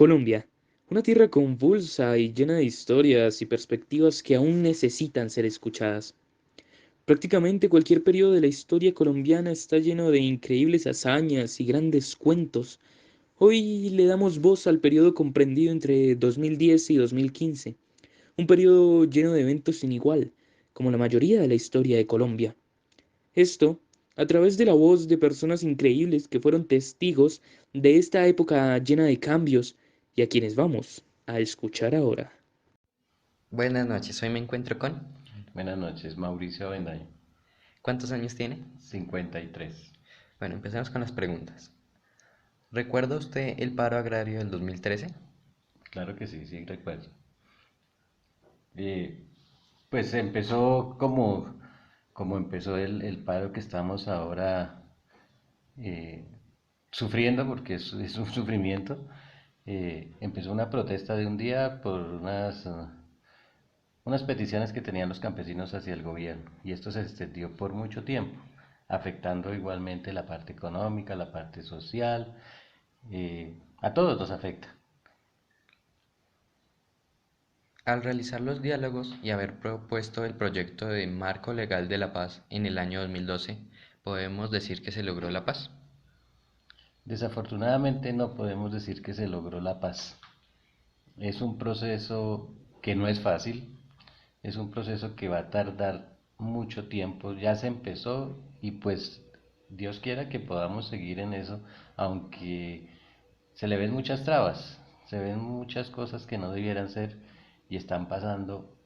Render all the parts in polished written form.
Colombia, una tierra convulsa y llena de historias y perspectivas que aún necesitan ser escuchadas. Prácticamente cualquier periodo de la historia colombiana está lleno de increíbles hazañas y grandes cuentos. Hoy le damos voz al periodo comprendido entre 2010 y 2015, un periodo lleno de eventos sin igual, como la mayoría de la historia de Colombia. Esto, a través de la voz de personas increíbles que fueron testigos de esta época llena de cambios y a quienes vamos a escuchar ahora. Buenas noches, hoy me encuentro con... Buenas noches, Mauricio Avendaño. ¿Cuántos años tiene? 53. Bueno, empecemos con las preguntas. ¿Recuerda usted el paro agrario del 2013? Claro que sí, sí, recuerdo. Eh, pues empezó como empezó el paro que estamos ahora eh, sufriendo, porque es un sufrimiento. Empezó una protesta de un día por unas peticiones que tenían los campesinos hacia el gobierno, y esto se extendió por mucho tiempo, afectando igualmente la parte económica, la parte social, a todos nos afecta. Al realizar los diálogos y haber propuesto el proyecto de Marco Legal de la Paz en el año 2012, podemos decir que se logró la paz. Desafortunadamente no podemos decir que se logró la paz. Es un proceso que no es fácil, es un proceso que va a tardar mucho tiempo, ya se empezó y pues Dios quiera que podamos seguir en eso, aunque se le ven muchas trabas, se ven muchas cosas que no debieran ser y están pasando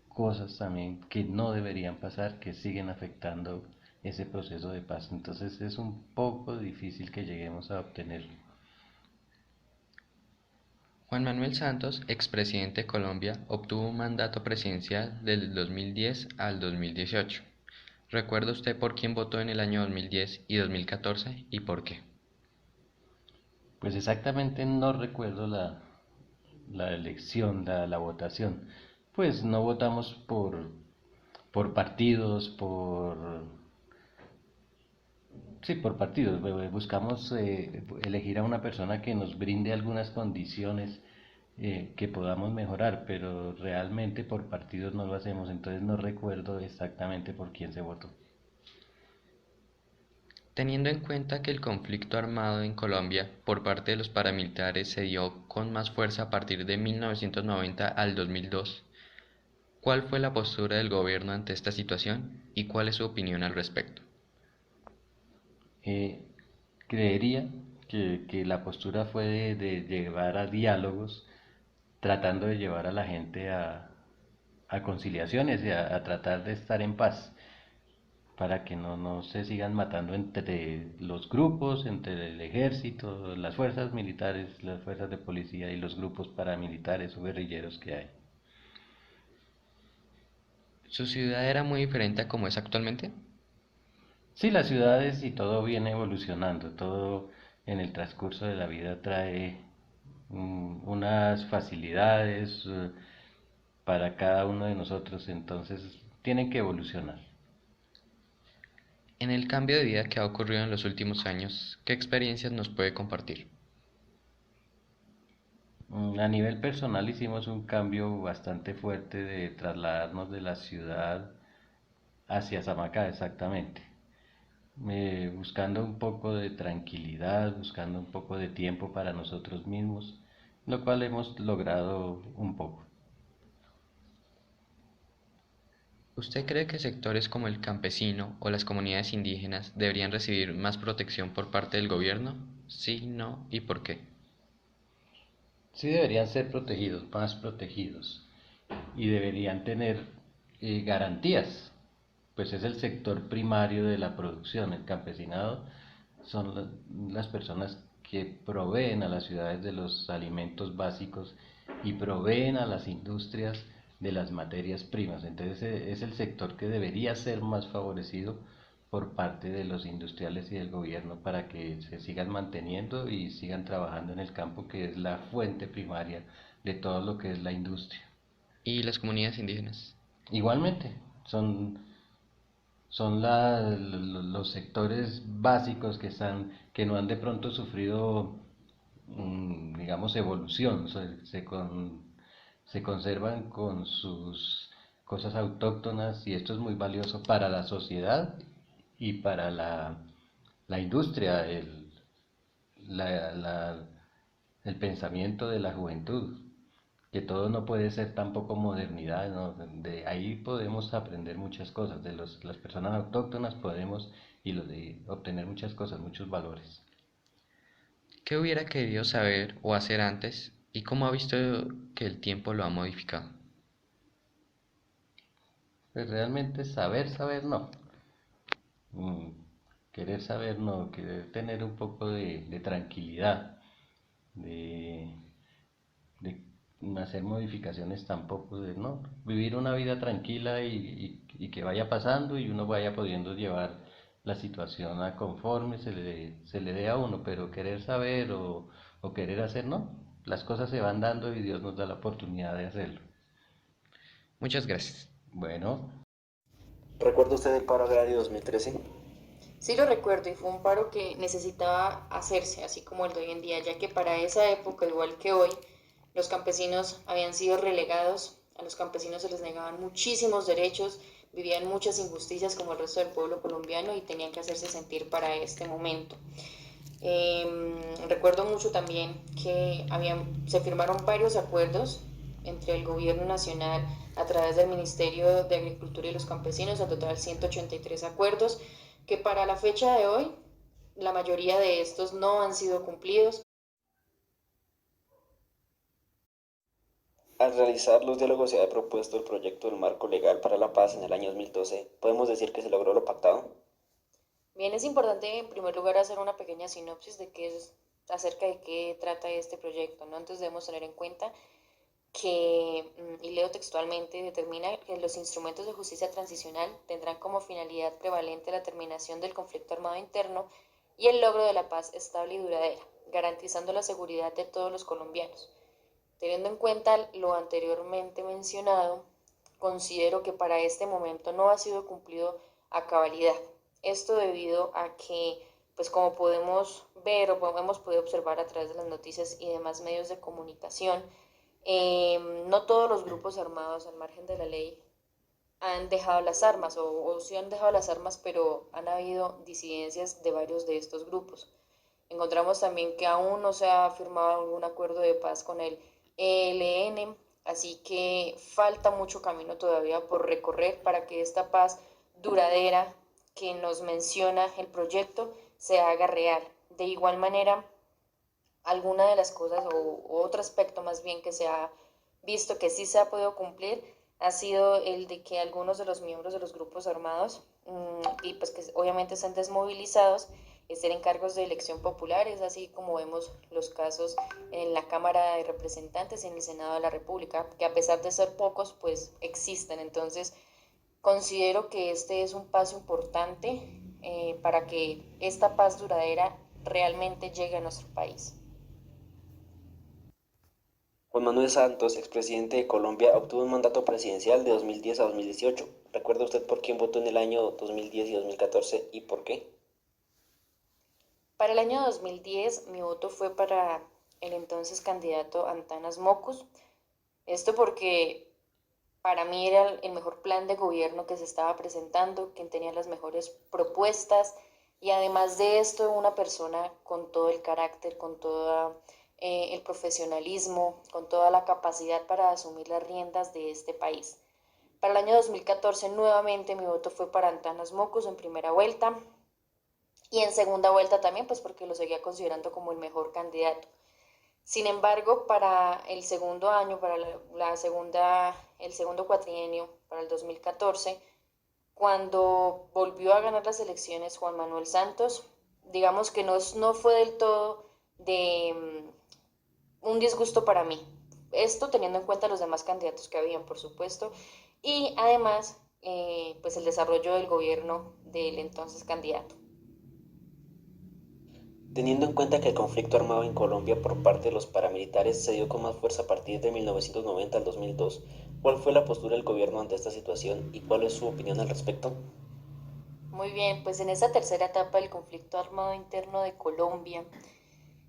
cosas también que no deberían pasar, que siguen afectando ese proceso de paz. Entonces es un poco difícil que lleguemos a obtenerlo. Juan Manuel Santos, expresidente de Colombia, obtuvo un mandato presidencial del 2010 al 2018. ¿Recuerda usted por quién votó en el año 2010 y 2014 y por qué? Pues exactamente no recuerdo la elección, la votación. Pues no votamos por partidos, sí, por partidos. Buscamos elegir a una persona que nos brinde algunas condiciones que podamos mejorar, pero realmente por partidos no lo hacemos, entonces no recuerdo exactamente por quién se votó. Teniendo en cuenta que el conflicto armado en Colombia por parte de los paramilitares se dio con más fuerza a partir de 1990 al 2002, ¿cuál fue la postura del gobierno ante esta situación y cuál es su opinión al respecto? Eh, Creería que la postura fue de llevar a diálogos, tratando de llevar a la gente a conciliaciones y a tratar de estar en paz, para que no se sigan matando entre los grupos, entre el ejército, las fuerzas militares, las fuerzas de policía y los grupos paramilitares o guerrilleros que hay. ¿Su ciudad era muy diferente a como es actualmente? Sí, las ciudades y todo viene evolucionando, todo en el transcurso de la vida trae unas facilidades para cada uno de nosotros, entonces tienen que evolucionar. En el cambio de vida que ha ocurrido en los últimos años, ¿qué experiencias nos puede compartir? A nivel personal hicimos un cambio bastante fuerte de trasladarnos de la ciudad hacia Samacá exactamente, buscando un poco de tranquilidad, buscando un poco de tiempo para nosotros mismos, lo cual hemos logrado un poco. ¿Usted cree que sectores como el campesino o las comunidades indígenas deberían recibir más protección por parte del gobierno? Sí, no, ¿y por qué? Sí deberían ser protegidos, más protegidos, y deberían tener garantías, pues es el sector primario de la producción. El campesinado son las personas que proveen a las ciudades de los alimentos básicos y proveen a las industrias de las materias primas. Entonces es el sector que debería ser más favorecido por parte de los industriales y del gobierno para que se sigan manteniendo y sigan trabajando en el campo, que es la fuente primaria de todo lo que es la industria. ¿Y las comunidades indígenas? Igualmente, son los sectores básicos que no han de pronto sufrido, digamos, evolución, se conservan con sus cosas autóctonas y esto es muy valioso para la sociedad y para la industria, la, la- el pensamiento de la juventud, que todo no puede ser tampoco modernidad, ¿no? De ahí podemos aprender muchas cosas, de las personas autóctonas podemos y los de obtener muchas cosas, muchos valores. ¿Qué hubiera querido saber o hacer antes y cómo ha visto que el tiempo lo ha modificado? Pues realmente saber no. Mm, Querer saber no, querer tener un poco de tranquilidad, de, de hacer modificaciones tampoco, de no, vivir una vida tranquila y que vaya pasando y uno vaya pudiendo llevar la situación a conforme se le dé a uno, pero querer saber o querer hacer no, las cosas se van dando y Dios nos da la oportunidad de hacerlo. Muchas gracias. Bueno, ¿Recuerda usted el paro agrario 2013? Sí lo recuerdo y fue un paro que necesitaba hacerse, así como el de hoy en día, ya que para esa época, igual que hoy, los campesinos habían sido relegados, a los campesinos se les negaban muchísimos derechos, vivían muchas injusticias como el resto del pueblo colombiano y tenían que hacerse sentir para este momento. Recuerdo mucho también que se firmaron varios acuerdos entre el gobierno nacional a través del Ministerio de Agricultura y los campesinos, en total 183 acuerdos, que para la fecha de hoy la mayoría de estos no han sido cumplidos. Al realizar los diálogos se ha propuesto el proyecto del marco legal para la paz en el año 2012. ¿Podemos decir que se logró lo pactado? Bien, es importante en primer lugar hacer una pequeña sinopsis de qué es acerca de qué trata este proyecto, ¿no? Entonces debemos tener en cuenta que, y leo textualmente, determina que los instrumentos de justicia transicional tendrán como finalidad prevalente la terminación del conflicto armado interno y el logro de la paz estable y duradera, garantizando la seguridad de todos los colombianos. Teniendo en cuenta lo anteriormente mencionado, considero que para este momento no ha sido cumplido a cabalidad. Esto debido a que, pues como podemos ver o hemos podido observar a través de las noticias y demás medios de comunicación, no todos los grupos armados al margen de la ley han dejado las armas o sí han dejado las armas, pero han habido disidencias de varios de estos grupos. Encontramos también que aún no se ha firmado algún acuerdo de paz con el ELN, así que falta mucho camino todavía por recorrer para que esta paz duradera que nos menciona el proyecto se haga real. De igual manera, alguna de las cosas o otro aspecto más bien que se ha visto que sí se ha podido cumplir ha sido el de que algunos de los miembros de los grupos armados y pues que obviamente están desmovilizados estén en cargos de elección popular, es así como vemos los casos en la Cámara de Representantes y en el Senado de la República, que a pesar de ser pocos, pues existen. Entonces, considero que este es un paso importante para que esta paz duradera realmente llegue a nuestro país. Juan Manuel Santos, expresidente de Colombia, obtuvo un mandato presidencial de 2010 a 2018. ¿Recuerda usted por quién votó en el año 2010 y 2014 y por qué? Para el año 2010 mi voto fue para el entonces candidato Antanas Mocus. Esto porque para mí era el mejor plan de gobierno que se estaba presentando, quien tenía las mejores propuestas y además de esto una persona con todo el carácter, con todo el profesionalismo, con toda la capacidad para asumir las riendas de este país. Para el año 2014 nuevamente mi voto fue para Antanas Mocus en primera vuelta y en segunda vuelta también, pues porque lo seguía considerando como el mejor candidato. Sin embargo, para el segundo año, para el segundo cuatrienio, para el 2014, cuando volvió a ganar las elecciones Juan Manuel Santos, digamos que no fue del todo de un disgusto para mí. Esto teniendo en cuenta los demás candidatos que habían, por supuesto, y además, pues el desarrollo del gobierno del entonces candidato. Teniendo en cuenta que el conflicto armado en Colombia por parte de los paramilitares se dio con más fuerza a partir de 1990 al 2002, ¿cuál fue la postura del gobierno ante esta situación y cuál es su opinión al respecto? Muy bien, pues en esa tercera etapa del conflicto armado interno de Colombia,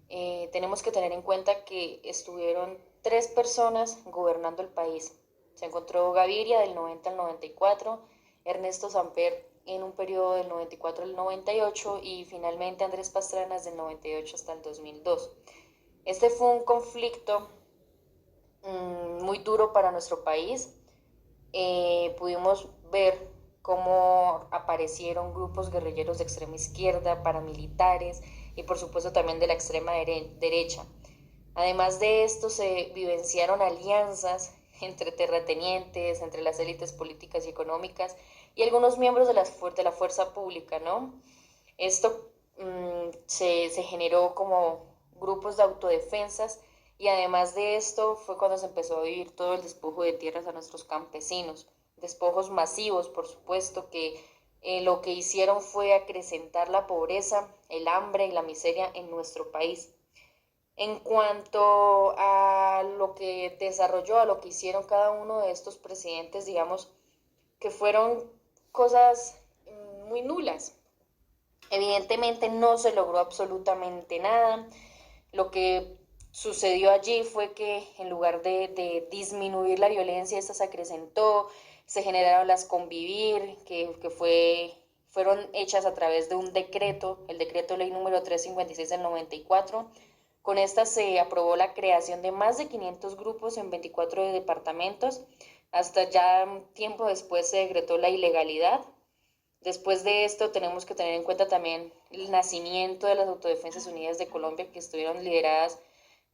tenemos que tener en cuenta que estuvieron 3 personas gobernando el país. Se encontró Gaviria del 90 al 94, Ernesto Samper en un periodo del 94 al 98 y finalmente Andrés Pastrana del 98 hasta el 2002. Este fue un conflicto muy duro para nuestro país. Pudimos ver cómo aparecieron grupos guerrilleros de extrema izquierda, paramilitares y por supuesto también de la extrema derecha. Además de esto se vivenciaron alianzas entre terratenientes, entre las élites políticas y económicas y algunos miembros de la fuerza pública, ¿no? Esto se generó como grupos de autodefensas y además de esto fue cuando se empezó a vivir todo el despojo de tierras a nuestros campesinos. Despojos masivos, por supuesto, que lo que hicieron fue acrecentar la pobreza, el hambre y la miseria en nuestro país. En cuanto a lo que desarrolló, a lo que hicieron cada uno de estos presidentes, digamos que fueron cosas muy nulas. Evidentemente no se logró absolutamente nada. Lo que sucedió allí fue que en lugar de disminuir la violencia, esta se acrecentó, se generaron las convivir, fueron hechas a través de un decreto, el decreto ley número 356 del 94. Con esta se aprobó la creación de más de 500 grupos en 24 departamentos. Hasta ya tiempo después se decretó la ilegalidad. Después de esto tenemos que tener en cuenta también el nacimiento de las Autodefensas Unidas de Colombia, que estuvieron lideradas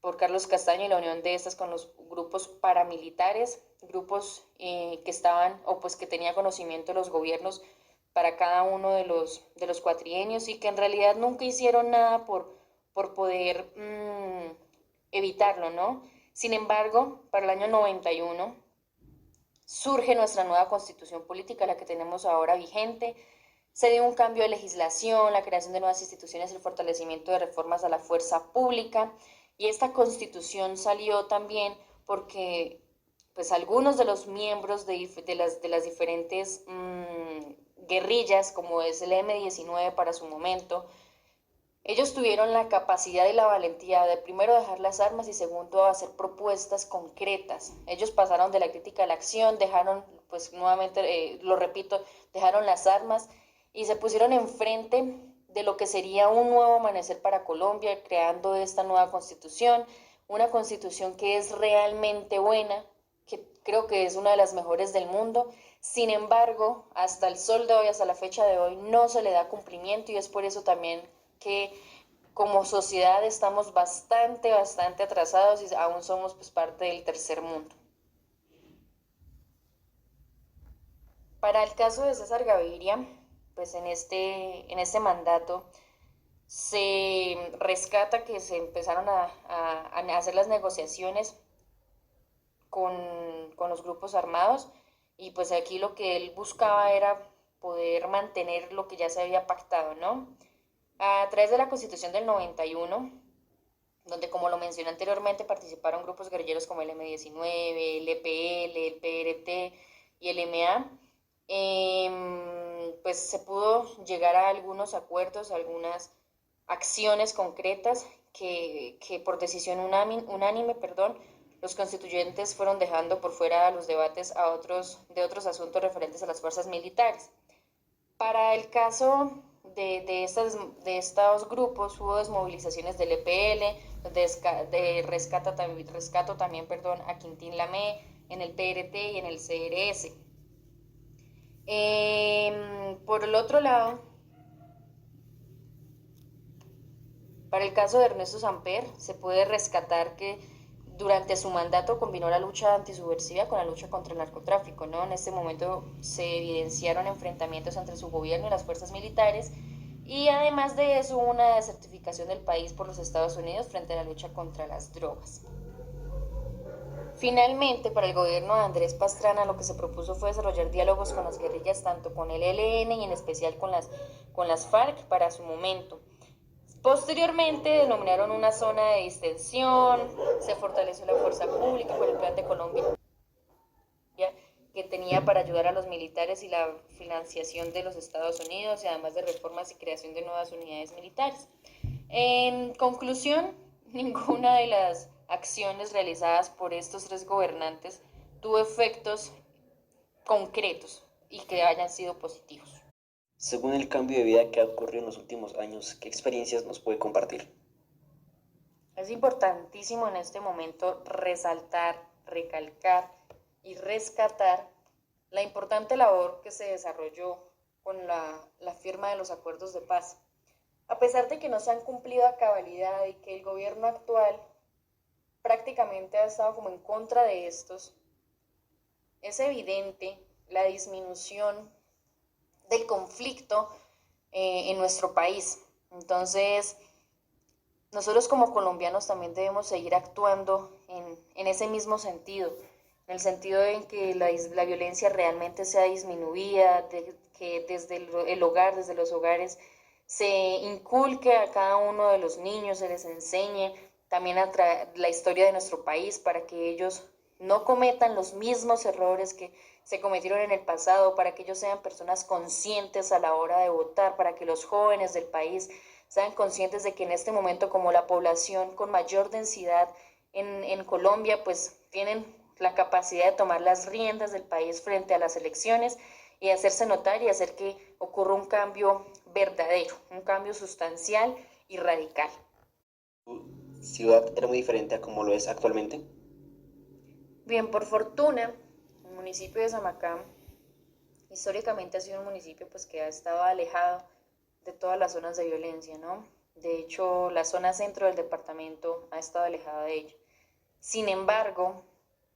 por Carlos Castaño y la unión de estas con los grupos paramilitares, grupos que estaban o pues que tenía conocimiento de los gobiernos para cada uno de los cuatrienios y que en realidad nunca hicieron nada por poder evitarlo, ¿no? Sin embargo, para el año 91 surge nuestra nueva constitución política, la que tenemos ahora vigente. Se dio un cambio de legislación, la creación de nuevas instituciones, el fortalecimiento de reformas a la fuerza pública. Y esta constitución salió también porque pues algunos de los miembros de las diferentes guerrillas, como es el M-19 para su momento, ellos tuvieron la capacidad y la valentía de primero dejar las armas y segundo hacer propuestas concretas. Ellos pasaron de la crítica a la acción, dejaron, pues nuevamente, lo repito, dejaron las armas y se pusieron enfrente de lo que sería un nuevo amanecer para Colombia, creando esta nueva constitución, una constitución que es realmente buena, que creo que es una de las mejores del mundo. Sin embargo, hasta el sol de hoy, hasta la fecha de hoy, no se le da cumplimiento y es por eso también que como sociedad estamos bastante atrasados y aún somos pues parte del tercer mundo. Para el caso de César Gaviria, pues en este mandato se rescata que se empezaron a hacer las negociaciones con los grupos armados y pues aquí lo que él buscaba era poder mantener lo que ya se había pactado, ¿no? A través de la Constitución del 91, donde como lo mencioné anteriormente participaron grupos guerrilleros como el M-19, el EPL, el PRT y el MA, pues se pudo llegar a algunos acuerdos, a algunas acciones concretas que por decisión unánime, los constituyentes fueron dejando por fuera los debates de otros asuntos referentes a las fuerzas militares. Para el caso de estos grupos hubo desmovilizaciones del EPL, rescato también a Quintín Lamé en el PRT y en el CRS. Por el otro lado, para el caso de Ernesto Samper, se puede rescatar que durante su mandato combinó la lucha antisubversiva con la lucha contra el narcotráfico, ¿no? En este momento se evidenciaron enfrentamientos entre su gobierno y las fuerzas militares y además de eso hubo una desertificación del país por los Estados Unidos frente a la lucha contra las drogas. Finalmente, para el gobierno de Andrés Pastrana, lo que se propuso fue desarrollar diálogos con las guerrillas, tanto con el ELN y en especial con las FARC para su momento. Posteriormente denominaron una zona de distensión, se fortaleció la fuerza pública con el Plan de Colombia que tenía para ayudar a los militares y la financiación de los Estados Unidos y además de reformas y creación de nuevas unidades militares. En conclusión, ninguna de las acciones realizadas por estos tres gobernantes tuvo efectos concretos y que hayan sido positivos. Según el cambio de vida que ha ocurrido en los últimos años, ¿qué experiencias nos puede compartir? Es importantísimo en este momento resaltar, recalcar y rescatar la importante labor que se desarrolló con la firma de los acuerdos de paz. A pesar de que no se han cumplido a cabalidad y que el gobierno actual prácticamente ha estado como en contra de estos, es evidente la disminución del conflicto en nuestro país. Entonces, nosotros como colombianos también debemos seguir actuando en ese mismo sentido, en el sentido en que la violencia realmente sea disminuida, de que desde el hogar, desde los hogares, se inculque a cada uno de los niños, se les enseñe también la historia de nuestro país para que ellos no cometan los mismos errores que se cometieron en el pasado, para que ellos sean personas conscientes a la hora de votar, para que los jóvenes del país sean conscientes de que en este momento, como la población con mayor densidad en Colombia, pues tienen la capacidad de tomar las riendas del país frente a las elecciones y hacerse notar y hacer que ocurra un cambio verdadero, un cambio sustancial y radical. ¿Tu ciudad era muy diferente a como lo es actualmente? Bien, por fortuna, el municipio de Samacán históricamente ha sido un municipio pues que ha estado alejado de todas las zonas de violencia, ¿no? De hecho, la zona centro del departamento ha estado alejada de ello. Sin embargo,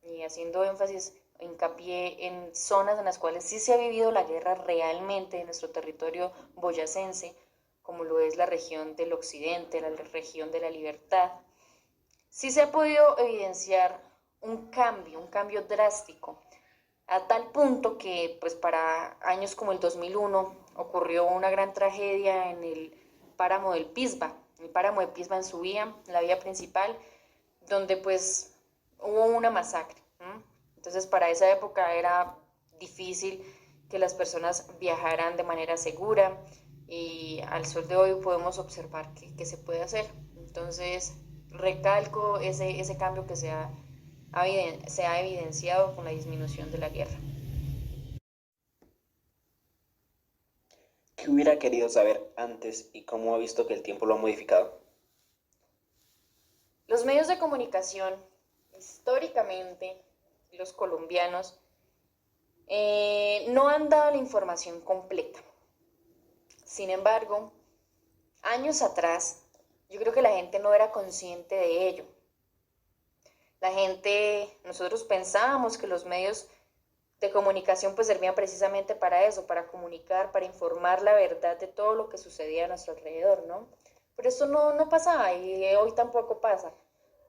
y haciendo énfasis, hincapié en zonas en las cuales sí se ha vivido la guerra realmente en nuestro territorio boyacense, como lo es la región del occidente, la región de la Libertad, sí se ha podido evidenciar un cambio drástico, a tal punto que pues para años como el 2001 ocurrió una gran tragedia en el páramo del Pisba, el páramo de Pisba en su vía, la vía principal, donde pues hubo una masacre. ¿No? Entonces para esa época era difícil que las personas viajaran de manera segura y al sol de hoy podemos observar que se puede hacer. Entonces recalco ese cambio que se ha evidenciado con la disminución de la guerra. ¿Qué hubiera querido saber antes y cómo ha visto que el tiempo lo ha modificado? Los medios de comunicación, históricamente, los colombianos, no han dado la información completa. Sin embargo, años atrás, yo creo que la gente no era consciente de ello. Nosotros pensábamos que los medios de comunicación pues servían precisamente para eso, para comunicar, para informar la verdad de todo lo que sucedía a nuestro alrededor, ¿no? Pero eso no pasaba y hoy tampoco pasa.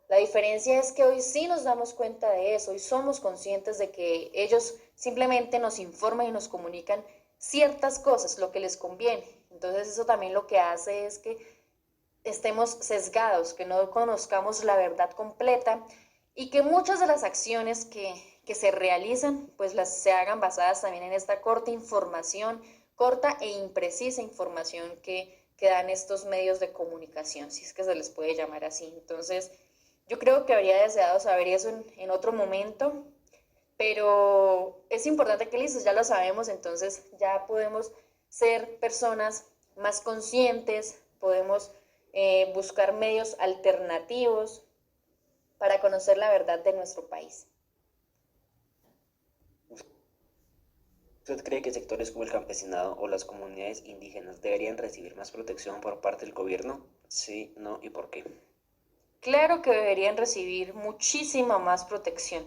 La diferencia es que hoy sí nos damos cuenta de eso, hoy somos conscientes de que ellos simplemente nos informan y nos comunican ciertas cosas, lo que les conviene. Entonces eso también lo que hace es que estemos sesgados, que no conozcamos la verdad completa y que muchas de las acciones que se realizan pues se hagan basadas también en esta corta e imprecisa información que dan estos medios de comunicación, si es que se les puede llamar así. Entonces, yo creo que habría deseado saber eso en otro momento, pero es importante que listo, ya lo sabemos, entonces ya podemos ser personas más conscientes, podemos buscar medios alternativos para conocer la verdad de nuestro país. ¿Usted cree que sectores como el campesinado o las comunidades indígenas deberían recibir más protección por parte del gobierno? Sí, no y por qué. Claro que deberían recibir muchísima más protección.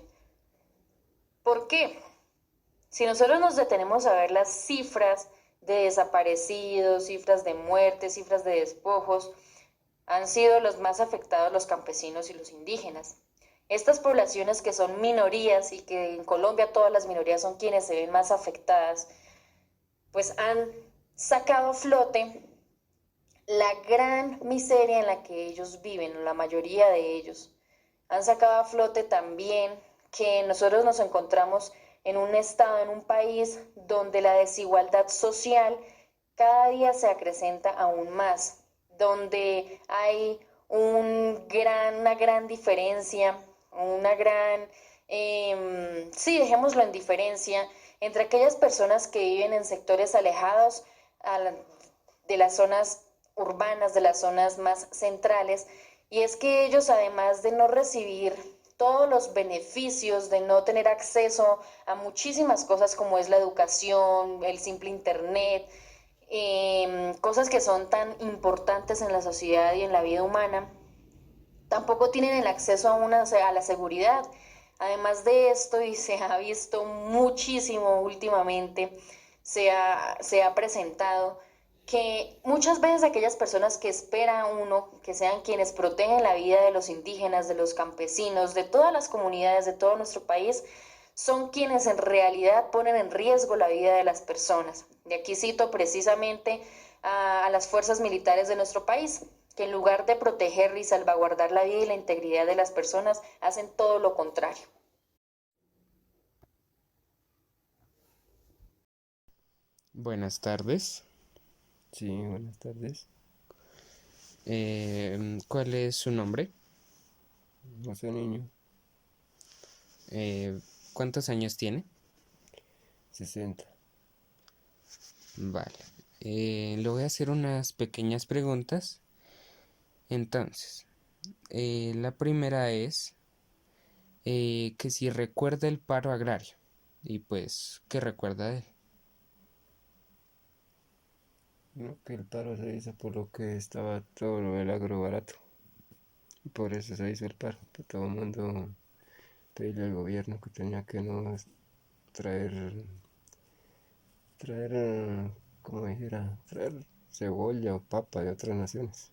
¿Por qué? Si nosotros nos detenemos a ver las cifras de desaparecidos, cifras de muertes, cifras de despojos, han sido los más afectados los campesinos y los indígenas. Estas poblaciones que son minorías y que en Colombia todas las minorías son quienes se ven más afectadas, pues han sacado a flote la gran miseria en la que ellos viven, la mayoría de ellos. Han sacado a flote también que nosotros nos encontramos en un estado, en un país donde la desigualdad social cada día se acrecenta aún más, donde hay una gran diferencia, una gran, sí, dejémoslo en diferencia, entre aquellas personas que viven en sectores alejados de las zonas urbanas, de las zonas más centrales, y es que ellos, además de no recibir todos los beneficios, de no tener acceso a muchísimas cosas como es la educación, el simple internet, cosas que son tan importantes en la sociedad y en la vida humana, tampoco tienen el acceso a la seguridad. Además de esto, y se ha visto muchísimo últimamente, se ha presentado que muchas veces aquellas personas que espera uno que sean quienes protegen la vida de los indígenas, de los campesinos, de todas las comunidades de todo nuestro país, son quienes en realidad ponen en riesgo la vida de las personas. De aquí cito precisamente a las fuerzas militares de nuestro país, que en lugar de proteger y salvaguardar la vida y la integridad de las personas, hacen todo lo contrario. Buenas tardes. Sí, buenas tardes. ¿Cuál es su nombre? José Niño, Eh, ¿Cuántos años tiene? 60. Vale. Le voy a hacer unas pequeñas preguntas. Entonces, la primera es que si recuerda el paro agrario y pues, ¿qué recuerda de él? No, que el paro se hizo por lo que estaba todo lo del agro barato. Y por eso se hizo el paro. Que todo el mundo pedirle al gobierno que tenía que no traer, como dijera, traer cebolla o papa de otras naciones.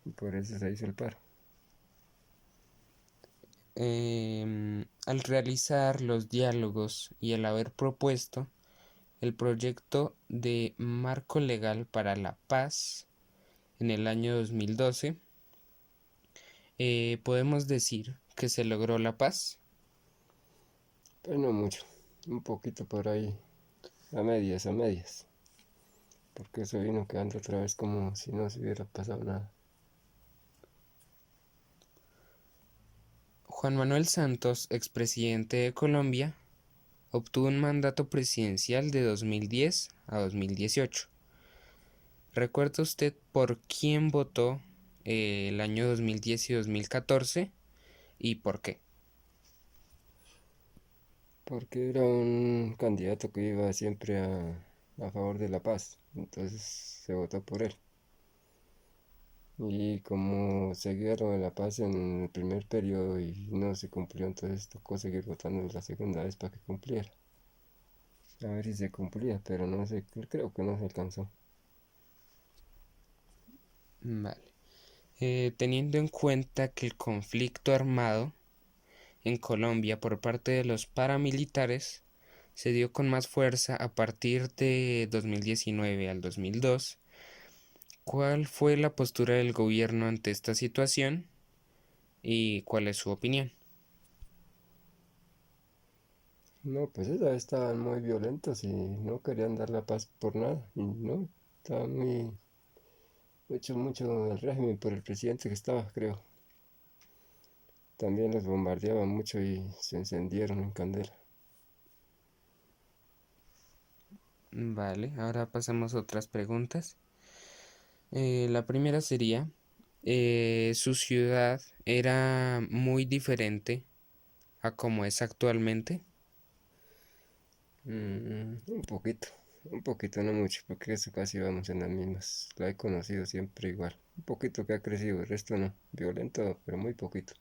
Y por eso se hizo el paro. Al realizar los diálogos y al haber propuesto el proyecto de marco legal para la paz en el año 2012, podemos decir que se logró la paz. Pero no mucho, un poquito por ahí, a medias, a medias. Porque eso vino quedando otra vez como si no se hubiera pasado nada. Juan Manuel Santos, expresidente de Colombia, obtuvo un mandato presidencial de 2010 a 2018. ¿Recuerda usted por quién votó el año 2010 y 2014 y por qué? Porque era un candidato que iba siempre a favor de la paz, entonces se votó por él. Y como seguía lo de la paz en el primer periodo y no se cumplió, entonces tocó seguir votando la segunda vez para que cumpliera. A ver si se cumplía, pero no sé, creo que no se alcanzó. Vale. Teniendo en cuenta que el conflicto armado en Colombia por parte de los paramilitares se dio con más fuerza a partir de 2019 al 2002, ¿cuál fue la postura del gobierno ante esta situación y cuál es su opinión? No, pues esa vez estaban muy violentos y no querían dar la paz por nada. Y no, estaban mucho el régimen por el presidente que estaba, creo. También los bombardeaban mucho y se encendieron en candela. Vale, ahora pasamos a otras preguntas. La primera sería, ¿su ciudad era muy diferente a como es actualmente? Un poquito, no mucho, porque eso casi vamos en las mismas. La he conocido siempre igual. Un poquito que ha crecido, el resto no. Violento, pero muy poquito.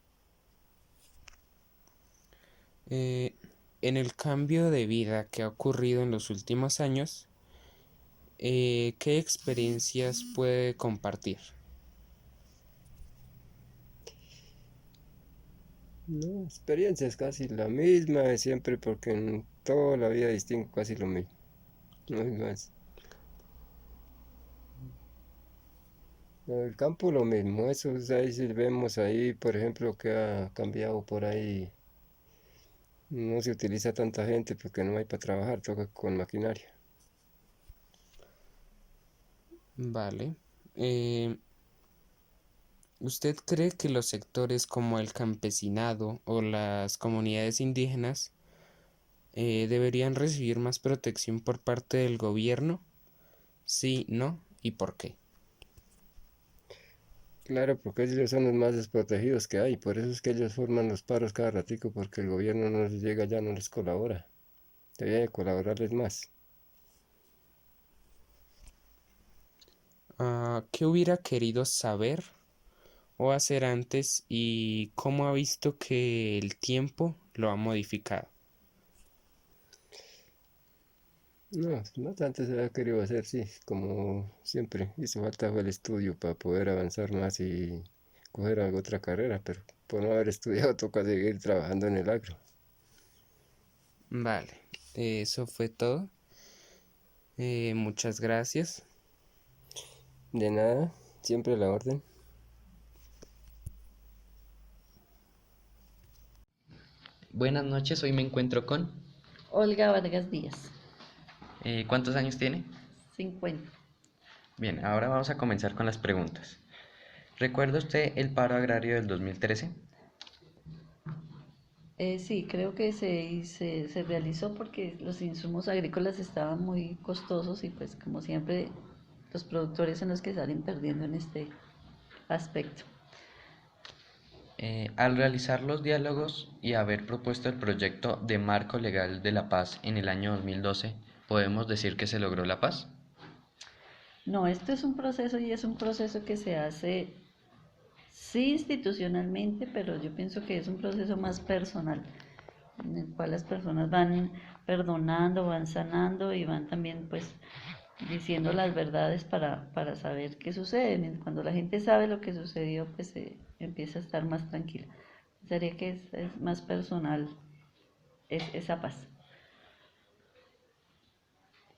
Eh, en el cambio de vida que ha ocurrido en los últimos años, ¿qué experiencias puede compartir? No, experiencia es casi la misma de siempre, porque en toda la vida distingo casi lo mismo. No hay más. El campo lo mismo, eso es ahí si vemos ahí, por ejemplo, que ha cambiado por ahí. No se utiliza tanta gente porque no hay para trabajar, toca con maquinaria. Vale. Eh, ¿Usted cree que los sectores como el campesinado o las comunidades indígenas deberían recibir más protección por parte del gobierno? Sí, no, ¿y por qué? Claro, porque ellos son los más desprotegidos que hay, por eso es que ellos forman los paros cada ratico, porque el gobierno no les llega ya, no les colabora. Debería de colaborarles más. ¿Qué hubiera querido saber o hacer antes y cómo ha visto que el tiempo lo ha modificado? No, no tanto se ha querido hacer, sí, como siempre. Hizo falta fue el estudio para poder avanzar más y coger alguna otra carrera, pero por no haber estudiado toca seguir trabajando en el agro. Vale, eso fue todo. Muchas gracias. De nada, siempre a la orden. Buenas noches, hoy me encuentro con... Olga Vargas Díaz, ¿Cuántos años tiene? 50. Bien, ahora vamos a comenzar con las preguntas. ¿Recuerda usted el paro agrario del 2013? Sí, creo que se realizó porque los insumos agrícolas estaban muy costosos y pues como siempre los productores son los que salen perdiendo en este aspecto. Al realizar los diálogos y haber propuesto el proyecto de marco legal de la paz en el año 2012, ¿podemos decir que se logró la paz? No, esto es un proceso y es un proceso que se hace sí institucionalmente, pero yo pienso que es un proceso más personal, en el cual las personas van perdonando, van sanando y van también pues diciendo las verdades para saber qué sucede. Cuando la gente sabe lo que sucedió, pues empieza a estar más tranquila. Sería que es más personal esa paz.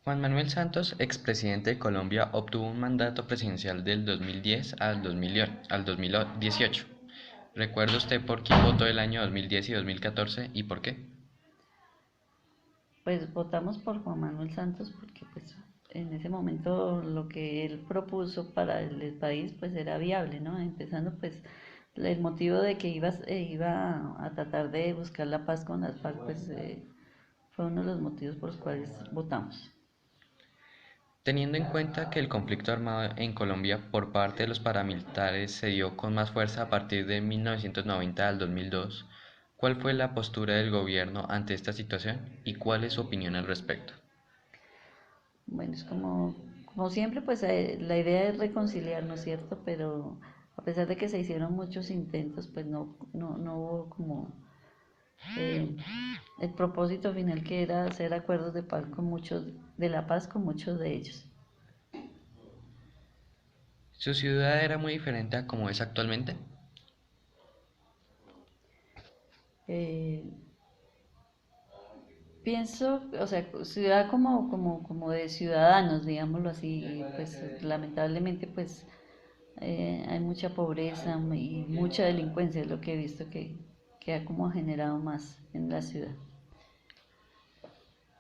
Juan Manuel Santos, expresidente de Colombia, obtuvo un mandato presidencial del 2010 al 2018. ¿Recuerda usted por quién votó el año 2010 y 2014 y por qué? Pues votamos por Juan Manuel Santos porque pues en ese momento lo que él propuso para el país pues era viable, ¿no? Empezando pues el motivo de que iba a tratar de buscar la paz con las FARC pues fue uno de los motivos por los cuales votamos. Teniendo en cuenta que el conflicto armado en Colombia por parte de los paramilitares se dio con más fuerza a partir de 1990 al 2002, ¿cuál fue la postura del gobierno ante esta situación y cuál es su opinión al respecto? Bueno, es como siempre, pues la idea es reconciliar, ¿no es cierto? Pero a pesar de que se hicieron muchos intentos, pues no hubo como eh, el propósito final que era hacer acuerdos de paz con muchos, de la paz con muchos de ellos. ¿Su ciudad era muy diferente a como es actualmente? Eh, Pienso, o sea, ciudad como de ciudadanos, digámoslo así, y pues lamentablemente pues hay mucha pobreza y mucha delincuencia, es lo que he visto que ha como generado más en la ciudad.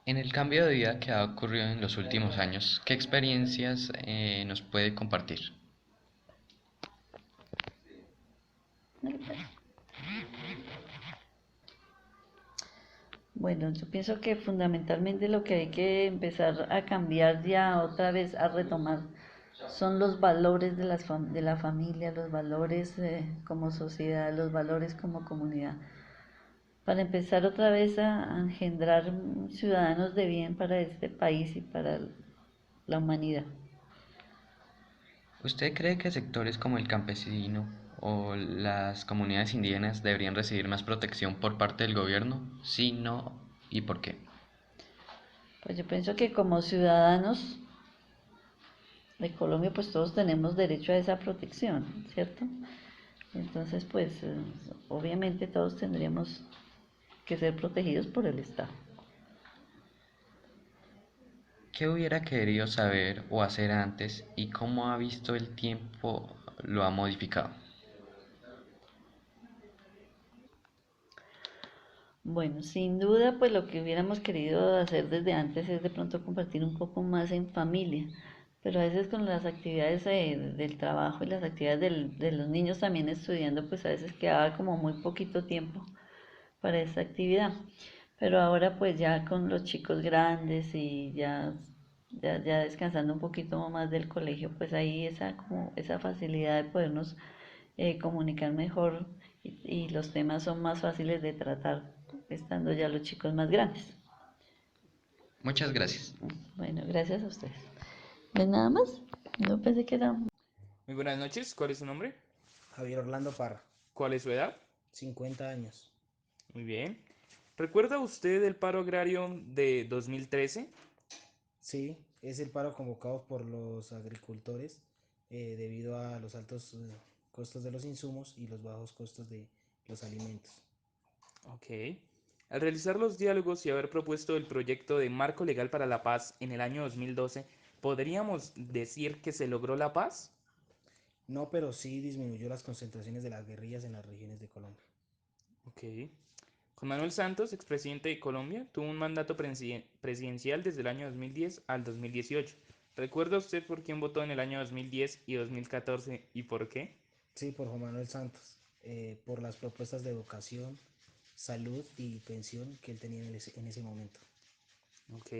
En el cambio de vida que ha ocurrido en los últimos años, ¿qué experiencias nos puede compartir? Bueno, yo pienso que fundamentalmente lo que hay que empezar a cambiar ya otra vez, a retomar, son los valores de la familia, los valores como sociedad, los valores como comunidad, para empezar otra vez a engendrar ciudadanos de bien para este país y para la humanidad. ¿Usted cree que sectores como el campesino o las comunidades indígenas deberían recibir más protección por parte del gobierno? Sí, no, ¿y por qué? Pues yo pienso que como ciudadanos de Colombia, pues todos tenemos derecho a esa protección, ¿cierto? Entonces, pues obviamente todos tendríamos que ser protegidos por el Estado. ¿Qué hubiera querido saber o hacer antes y cómo ha visto el tiempo lo ha modificado? Bueno, sin duda, pues lo que hubiéramos querido hacer desde antes es de pronto compartir un poco más en familia, pero a veces con las actividades del trabajo y las actividades de los niños también estudiando, pues a veces quedaba como muy poquito tiempo para esta actividad. Pero ahora pues ya con los chicos grandes y ya descansando un poquito más del colegio, pues hay como esa facilidad de podernos comunicar mejor y los temas son más fáciles de tratar estando ya los chicos más grandes. Muchas gracias. Bueno, gracias a ustedes. ¿Ven nada más? No pensé que era... Muy buenas noches, ¿cuál es su nombre? Javier Orlando Parra, ¿Cuál es su edad? 50 años. Muy bien. ¿Recuerda usted el paro agrario de 2013? Sí, es el paro convocado por los agricultores debido a los altos costos de los insumos y los bajos costos de los alimentos. Ok. Al realizar los diálogos y haber propuesto el proyecto de Marco Legal para la Paz en el año 2012, ¿podríamos decir que se logró la paz? No, pero sí disminuyó las concentraciones de las guerrillas en las regiones de Colombia. Ok. Juan Manuel Santos, expresidente de Colombia, tuvo un mandato presidencial desde el año 2010 al 2018. ¿Recuerda usted por quién votó en el año 2010 y 2014 y por qué? Sí, por Juan Manuel Santos, por las propuestas de educación, salud y pensión que él tenía en ese momento. Ok.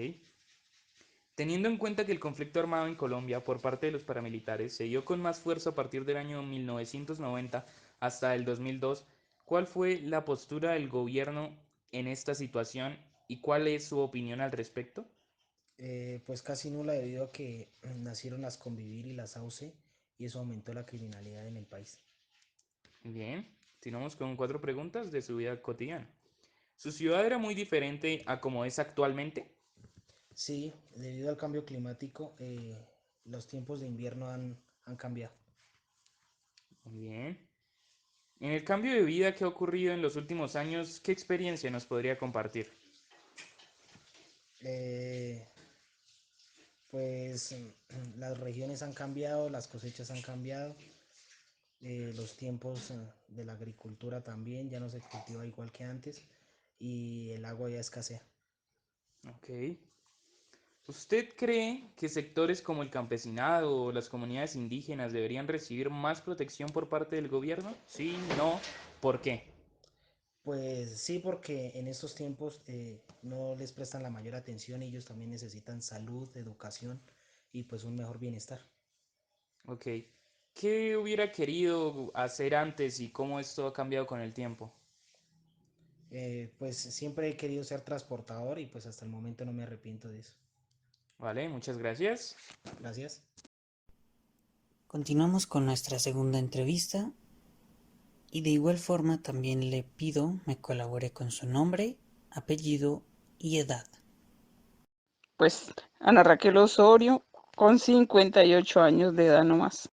Teniendo en cuenta que el conflicto armado en Colombia por parte de los paramilitares se dio con más fuerza a partir del año 1990 hasta el 2002, ¿cuál fue la postura del gobierno en esta situación y cuál es su opinión al respecto? Pues casi nula debido a que nacieron las Convivir y las AUCE y eso aumentó la criminalidad en el país. Bien, continuamos con 4 preguntas de su vida cotidiana. ¿Su ciudad era muy diferente a como es actualmente? Sí, debido al cambio climático, los tiempos de invierno han cambiado. Muy bien. En el cambio de vida que ha ocurrido en los últimos años, ¿qué experiencia nos podría compartir? Eh, pues las regiones han cambiado, las cosechas han cambiado, los tiempos de la agricultura también, ya no se cultiva igual que antes y el agua ya escasea. Ok. ¿Usted cree que sectores como el campesinado o las comunidades indígenas deberían recibir más protección por parte del gobierno? Sí, no, ¿por qué? Pues sí, porque en estos tiempos no les prestan la mayor atención y ellos también necesitan salud, educación y pues un mejor bienestar. Ok. ¿Qué hubiera querido hacer antes y cómo esto ha cambiado con el tiempo? Pues siempre he querido ser transportador y pues hasta el momento no me arrepiento de eso. Vale, muchas gracias. Gracias. Continuamos con nuestra segunda entrevista y de igual forma también le pido me colabore con su nombre, apellido y edad. Pues Ana Raquel Osorio, con 58 años de edad nomás.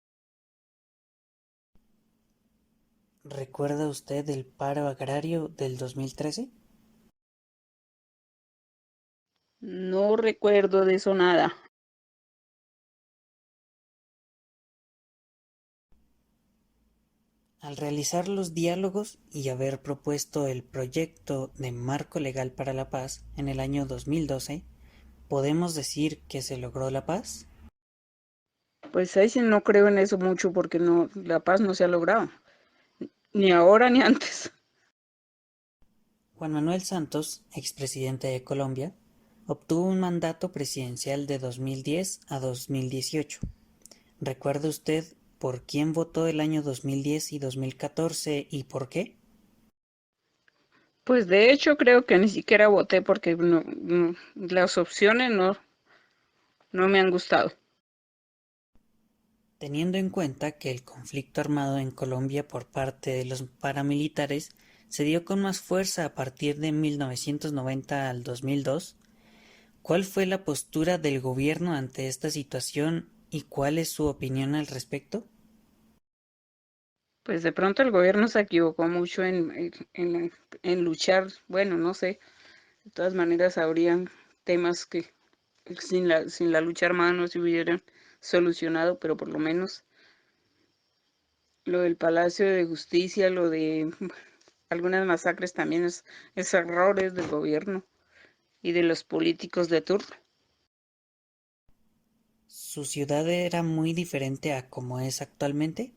¿Recuerda usted el paro agrario del 2013? No recuerdo de eso nada. Al realizar los diálogos y haber propuesto el proyecto de Marco Legal para la Paz en el año 2012, ¿podemos decir que se logró la paz? Pues ahí sí no creo en eso mucho porque no, la paz no se ha logrado, ni ahora ni antes. Juan Manuel Santos, expresidente de Colombia, obtuvo un mandato presidencial de 2010 a 2018. ¿Recuerda usted por quién votó el año 2010 y 2014 y por qué? Pues de hecho creo que ni siquiera voté porque las opciones no me han gustado. Teniendo en cuenta que el conflicto armado en Colombia por parte de los paramilitares se dio con más fuerza a partir de 1990 al 2002, ¿cuál fue la postura del gobierno ante esta situación y cuál es su opinión al respecto? Pues de pronto el gobierno se equivocó mucho en luchar, bueno, no sé, de todas maneras habrían temas que sin la lucha armada no se hubieran solucionado, pero por lo menos lo del Palacio de Justicia, lo de algunas masacres también es errores del gobierno y de los políticos de turno. ¿Su ciudad era muy diferente a como es actualmente?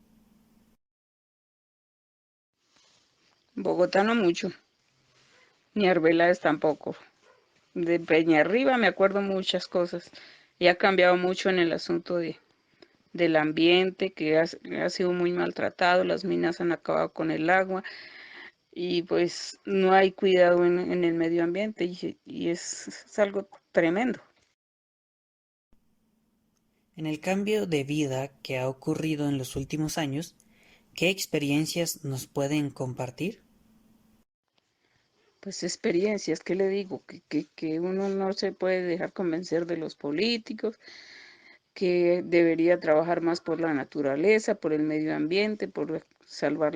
Bogotá no mucho, ni Arbeláez tampoco. De Peñarriba me acuerdo muchas cosas y ha cambiado mucho en el asunto del ambiente, que ha sido muy maltratado, las minas han acabado con el agua y pues no hay cuidado en el medio ambiente y es algo tremendo. En el cambio de vida que ha ocurrido en los últimos años, ¿qué experiencias nos pueden compartir? Pues experiencias, ¿qué le digo? Que uno no se puede dejar convencer de los políticos, que debería trabajar más por la naturaleza, por el medio ambiente, por salvar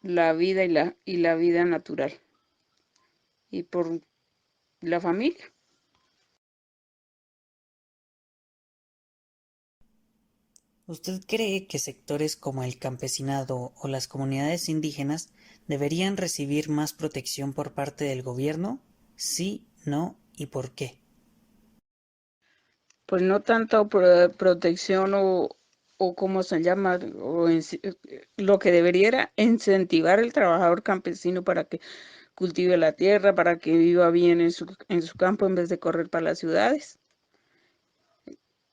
la vida y la vida natural y por la familia. ¿Usted cree que sectores como el campesinado o las comunidades indígenas deberían recibir más protección por parte del gobierno? Sí, no y por qué. Pues no tanto protección o cómo se llama, lo que debería era incentivar al trabajador campesino para que cultive la tierra, para que viva bien en su campo en vez de correr para las ciudades.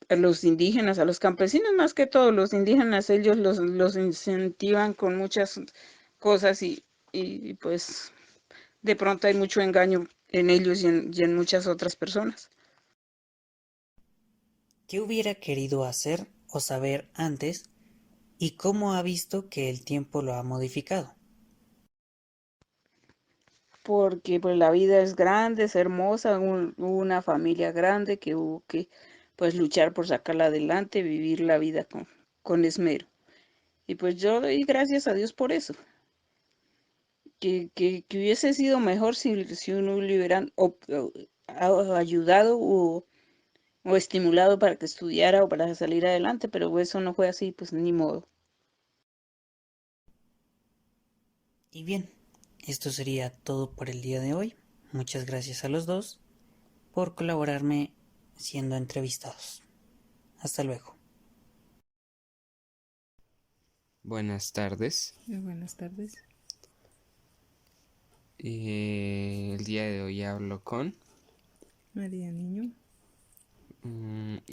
A los indígenas, a los campesinos más que todo, los indígenas ellos los incentivan con muchas cosas y pues de pronto hay mucho engaño en ellos y en muchas otras personas. ¿Qué hubiera querido hacer o saber antes y cómo ha visto que el tiempo lo ha modificado? Porque pues la vida es grande, es hermosa, una familia grande que hubo que pues luchar por sacarla adelante, vivir la vida con esmero. Y pues yo doy gracias a Dios por eso, que hubiese sido mejor si uno le hubieran ayudado o estimulado para que estudiara o para salir adelante, pero eso no fue así, pues ni modo. Y bien, esto sería todo por el día de hoy. Muchas gracias a los dos por colaborarme siendo entrevistados. Hasta luego. Buenas tardes. Buenas tardes. El día de hoy hablo con... María Niño,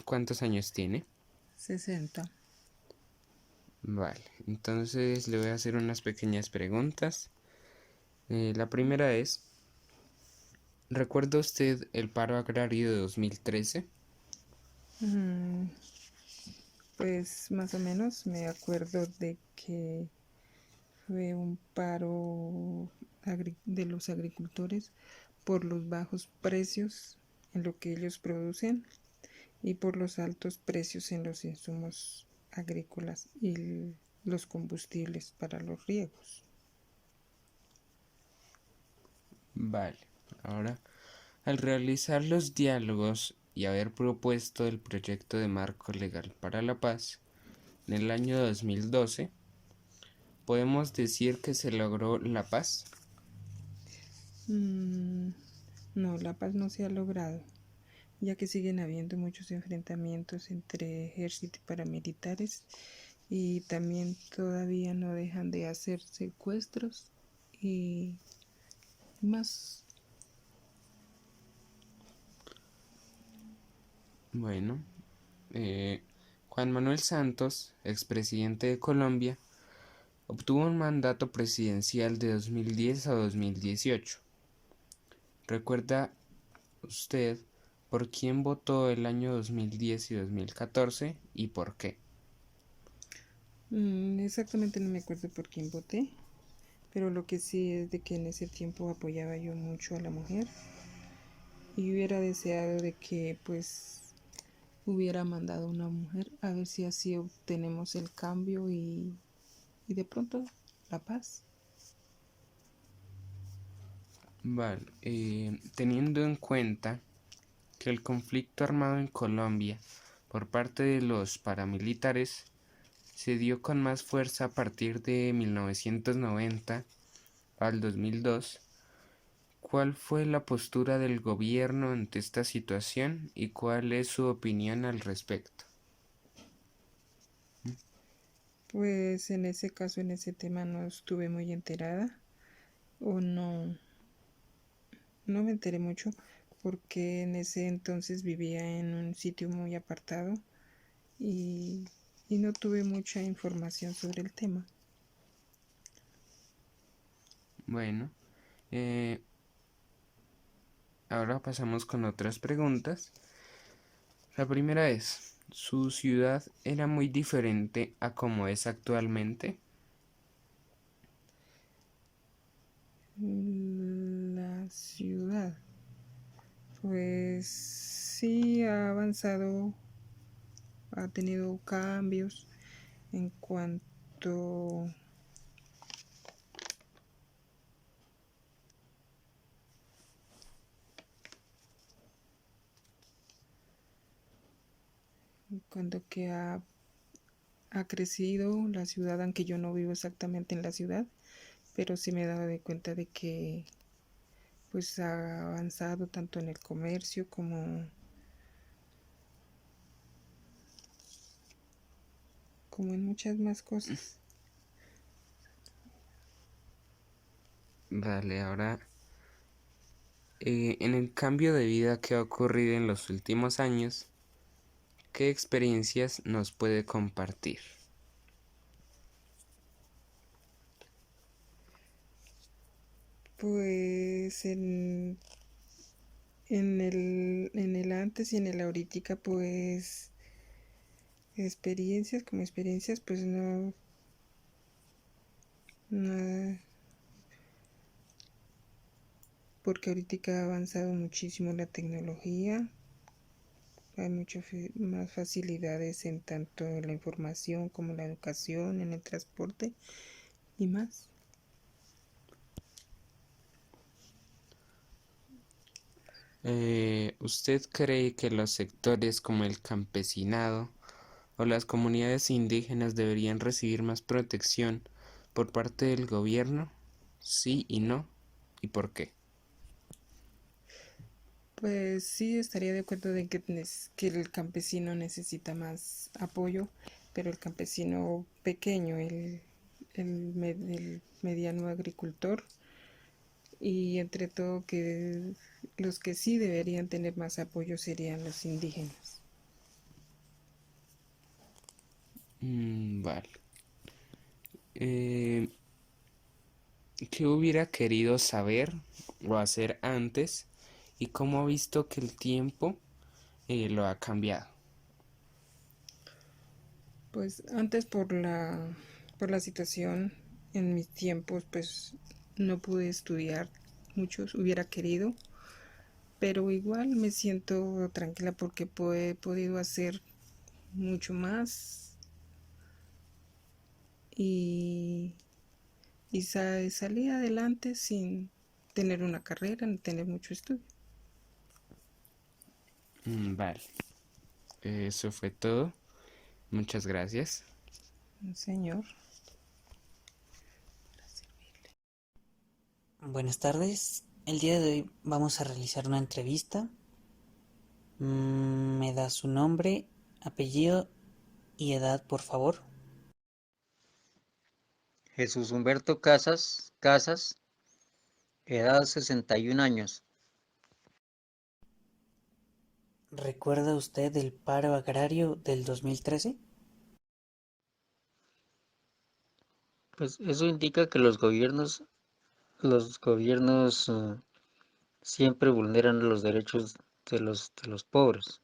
¿Cuántos años tiene? 60. Vale, entonces le voy a hacer unas pequeñas preguntas. La primera es, ¿recuerda usted el paro agrario de 2013? Pues más o menos me acuerdo de que fue un paro de los agricultores por los bajos precios en lo que ellos producen y por los altos precios en los insumos agrícolas y los combustibles para los riegos. Vale, ahora, al realizar los diálogos y haber propuesto el proyecto de marco legal para la paz en el año 2012, ¿podemos decir que se logró la paz? No, la paz no se ha logrado, ya que siguen habiendo muchos enfrentamientos entre ejército y paramilitares y también todavía no dejan de hacer secuestros y más. Bueno, Juan Manuel Santos, expresidente de Colombia, obtuvo un mandato presidencial de 2010 a 2018. ¿Recuerda usted por quién votó el año 2010 y 2014 y por qué? Exactamente no me acuerdo por quién voté, pero lo que sí es de que en ese tiempo apoyaba yo mucho a la mujer y hubiera deseado de que pues hubiera mandado una mujer a ver si así obtenemos el cambio y de pronto la paz. Vale, teniendo en cuenta que el conflicto armado en Colombia por parte de los paramilitares se dio con más fuerza a partir de 1990 al 2002, ¿Cuál fue la postura del gobierno ante esta situación y cuál es su opinión al respecto? Pues en ese caso, en ese tema no estuve muy enterada o no me enteré mucho porque en ese entonces vivía en un sitio muy apartado y, y no tuve mucha información sobre el tema. Bueno, eh, ahora pasamos con otras preguntas. La primera es, ¿su ciudad era muy diferente a como es actualmente? La ciudad, pues sí ha avanzado, ha tenido cambios en cuanto que ha crecido la ciudad, aunque yo no vivo exactamente en la ciudad, pero sí me he dado de cuenta de que pues ha avanzado tanto en el comercio como en muchas más cosas. Vale, ahora, en el cambio de vida que ha ocurrido en los últimos años, ¿qué experiencias nos puede compartir? Pues en el antes y en el ahorita, pues experiencias, pues no, porque ahorita ha avanzado muchísimo la tecnología, hay muchas más facilidades en tanto la información como la educación, en el transporte y más. ¿Usted cree que los sectores como el campesinado o las comunidades indígenas deberían recibir más protección por parte del gobierno? Sí y no. ¿Y por qué? Pues sí, estaría de acuerdo de que el campesino necesita más apoyo, pero el campesino pequeño, el mediano agricultor, y entre todo que los que sí deberían tener más apoyo serían los indígenas. Vale. Eh, ¿Qué hubiera querido saber o hacer antes y cómo ha visto que el tiempo lo ha cambiado? Pues antes por la situación en mis tiempos, pues no pude estudiar muchos, hubiera querido, pero igual me siento tranquila porque he podido hacer mucho más y, salí adelante sin tener una carrera ni tener mucho estudio. Vale. Eso fue todo. Muchas gracias. Señor. Buenas tardes. El día de hoy vamos a realizar una entrevista. Me da su nombre, apellido y edad, por favor. Jesús Humberto Casas, edad 61 años. ¿Recuerda usted el paro agrario del 2013? Pues eso indica que los gobiernos siempre vulneran los derechos de los pobres.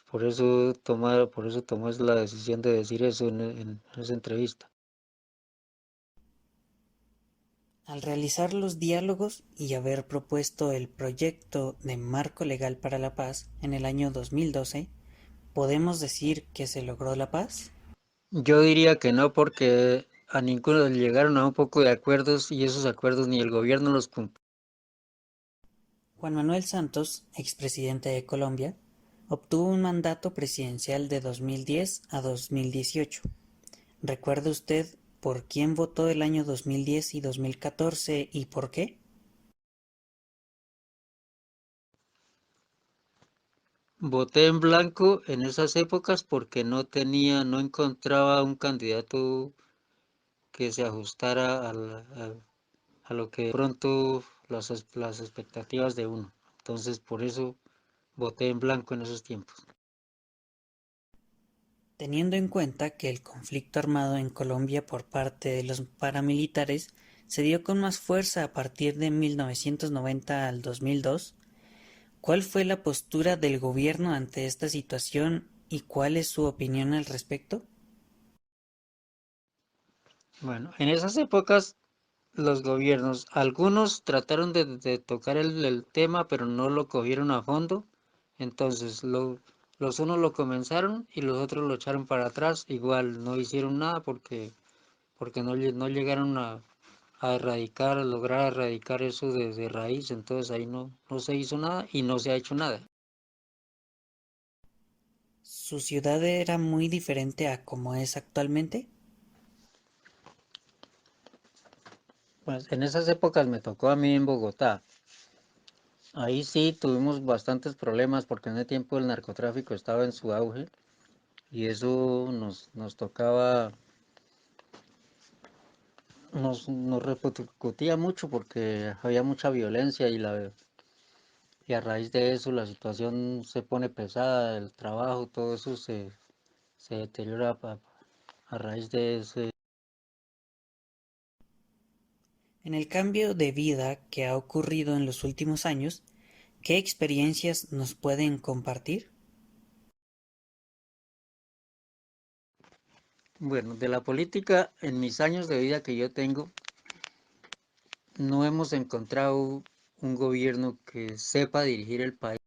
Por eso tomó la decisión de decir eso en esa entrevista. Al realizar los diálogos y haber propuesto el proyecto de Marco Legal para la Paz en el año 2012, ¿podemos decir que se logró la paz? Yo diría que no, porque a ninguno llegaron a un poco de acuerdos y esos acuerdos ni el gobierno los cumplió. Juan Manuel Santos, expresidente de Colombia, obtuvo un mandato presidencial de 2010 a 2018. ¿Recuerda usted por quién votó el año 2010 y 2014 y por qué? Voté en blanco en esas épocas porque no encontraba un candidato que se ajustara a lo que de pronto las expectativas de uno. Entonces, por eso voté en blanco en esos tiempos. Teniendo en cuenta que el conflicto armado en Colombia por parte de los paramilitares se dio con más fuerza a partir de 1990 al 2002, ¿cuál fue la postura del gobierno ante esta situación y cuál es su opinión al respecto? Bueno, en esas épocas los gobiernos, algunos trataron de tocar el tema, pero no lo cogieron a fondo. Entonces, los unos lo comenzaron y los otros lo echaron para atrás. Igual no hicieron nada porque no llegaron a erradicar, a lograr erradicar eso de raíz. Entonces ahí no se hizo nada y no se ha hecho nada. ¿Su ciudad era muy diferente a como es actualmente? Pues en esas épocas me tocó a mí en Bogotá. Ahí sí tuvimos bastantes problemas porque en ese tiempo el narcotráfico estaba en su auge y eso nos tocaba, nos repercutía mucho porque había mucha violencia y a raíz de eso la situación se pone pesada, el trabajo, todo eso se deteriora a raíz de ese. En el cambio de vida que ha ocurrido en los últimos años, ¿qué experiencias nos pueden compartir? Bueno, de la política, en mis años de vida que yo tengo, no hemos encontrado un gobierno que sepa dirigir el país.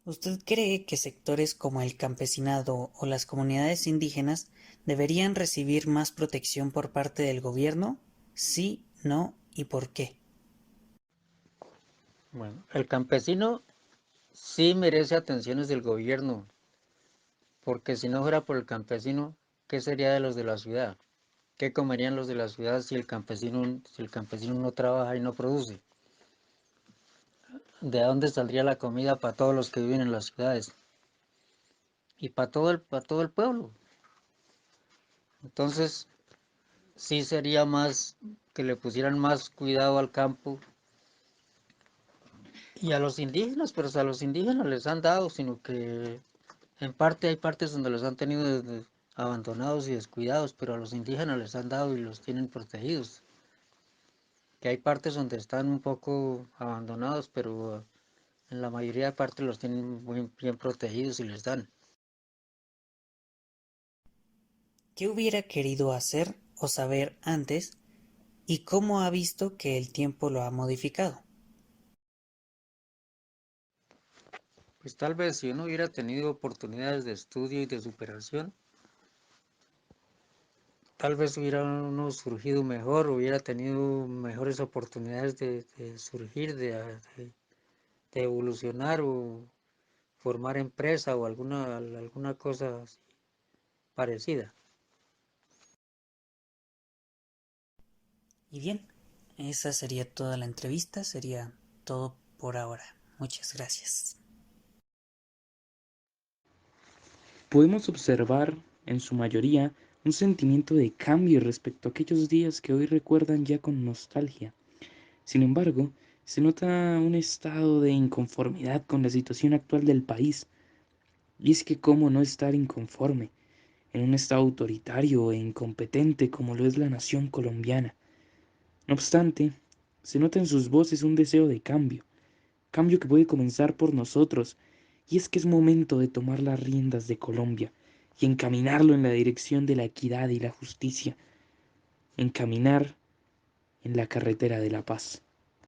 ¿Usted cree que sectores como el campesinado o las comunidades indígenas deberían recibir más protección por parte del gobierno? Sí, no y por qué. Bueno, el campesino sí merece atenciones del gobierno, porque si no fuera por el campesino, ¿qué sería de los de la ciudad? ¿Qué comerían los de la ciudad si el campesino no trabaja y no produce? ¿De dónde saldría la comida para todos los que viven en las ciudades? Y para todo el pueblo. Entonces, sí sería más que le pusieran más cuidado al campo y a los indígenas, pero a los indígenas les han dado, sino que en parte hay partes donde los han tenido abandonados y descuidados, pero a los indígenas les han dado y los tienen protegidos. Que hay partes donde están un poco abandonados, pero en la mayoría de partes los tienen muy bien protegidos y les dan. ¿Qué hubiera querido hacer o saber antes y cómo ha visto que el tiempo lo ha modificado? Pues tal vez si uno hubiera tenido oportunidades de estudio y de superación, tal vez hubiera uno surgido mejor, hubiera tenido mejores oportunidades de surgir, de evolucionar o formar empresa o alguna cosa así parecida. Y bien, esa sería toda la entrevista, sería todo por ahora. Muchas gracias. Podemos observar, en su mayoría, un sentimiento de cambio respecto a aquellos días que hoy recuerdan ya con nostalgia. Sin embargo, se nota un estado de inconformidad con la situación actual del país. Y es que cómo no estar inconforme en un estado autoritario e incompetente como lo es la nación colombiana. No obstante, se nota en sus voces un deseo de cambio, cambio que puede comenzar por nosotros, y es que es momento de tomar las riendas de Colombia y encaminarlo en la dirección de la equidad y la justicia, encaminar en la carretera de la paz.